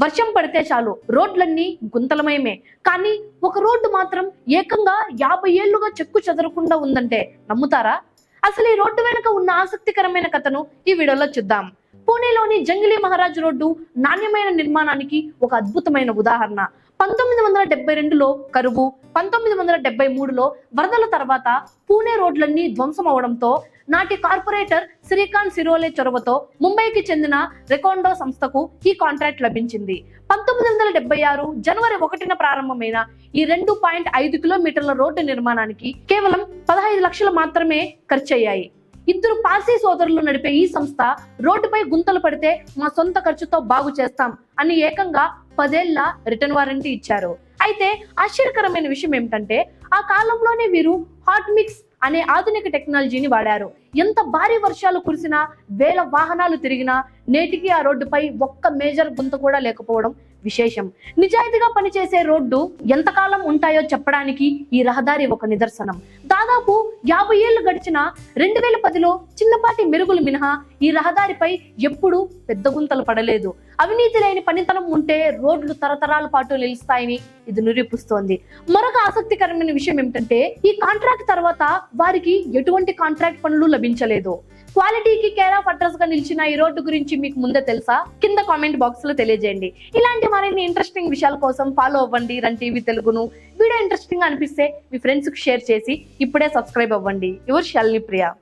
వర్షం పడితే చాలు రోడ్లన్నీ గుంతలమయమే. కానీ ఒక రోడ్డు మాత్రం ఏకంగా 50 ఏళ్లుగా చెక్కు చెదరకుండా ఉందంటే నమ్ముతారా? అసలు ఈ రోడ్డు వెనుక ఉన్న ఆసక్తికరమైన కథను ఈ వీడియోలో చూద్దాం. పూణేలోని జంగిలీ మహారాజ్ రోడ్డు నాణ్యమైన నిర్మాణానికి ఒక అద్భుతమైన ఉదాహరణ. 1972లో కరువు, 1973లో వరదల తర్వాత పూణే రోడ్లన్నీ ధ్వంసం అవడంతో నాటి కార్పొరేటర్ శ్రీకాంత్ సిరోలే చొరవతో ముంబైకి చెందిన రెకోండో సంస్థకు ఈ కాంట్రాక్ట్ లభించింది. 1976 జనవరి 1న ప్రారంభమైన ఈ 2.5 కిలోమీటర్ల రోడ్డు నిర్మాణానికి కేవలం 15 లక్షలు మాత్రమే ఖర్చయ్యాయి. ఇద్దరు పార్సీ సోదరులు నడిపే ఈ సంస్థ రోడ్డుపై గుంతలు పడితే మా సొంత ఖర్చుతో బాగు చేస్తాం అని ఏకంగా 10 ఏళ్ల రిటర్న్ వారంటీ ఇచ్చారు. అయితే ఆశ్చర్యకరమైన విషయం ఏమిటంటే ఆ కాలంలోనే వీరు హాట్ మిక్స్ అనే ఆధునిక టెక్నాలజీని వాడారు. ఎంత భారీ వర్షాలు కురిసినా, వేల వాహనాలు తిరిగినా నేటికి ఆ రోడ్డుపై ఒక్క మేజర్ గుంత కూడా లేకపోవడం విశేషం. నిజాయితీగా పనిచేసే రోడ్డు ఎంతకాలం ఉంటాయో చెప్పడానికి ఈ రహదారి ఒక నిదర్శనం. దాదాపు 50 ఏళ్లు గడిచిన 2010లో చిన్నపాటి మెరుగులు మినహా ఈ రహదారిపై ఎప్పుడూ పెద్ద గుంతలు పడలేదు. అవినీతి లేని పనితనం ఉంటే రోడ్లు తరతరాల పాటు నిలుస్తాయని ఇది నిరూపిస్తోంది. మరొక ఆసక్తికరమైన విషయం ఏమిటంటే ఈ కాంట్రాక్ట్ తర్వాత వారికి ఎటువంటి కాంట్రాక్ట్ పనులు లభించలేదు. క్వాలిటీకి కేర్ ఆఫ్ అడ్రస్ గా నిలిచిన ఈ రోడ్డు గురించి మీకు ముందే తెలుసా? కింద కామెంట్ బాక్స్ లో తెలియజేయండి. ఇలాంటి మరిన్ని ఇంట్రెస్టింగ్ విషయాల కోసం ఫాలో అవ్వండి రన్ టీవీ తెలుగును. వీడియో ఇంట్రెస్టింగ్ గా అనిపిస్తే మీ ఫ్రెండ్స్ కి షేర్ చేసి ఇప్పుడే సబ్స్క్రైబ్ అవ్వండి. యువర్ శాలిని ప్రియ.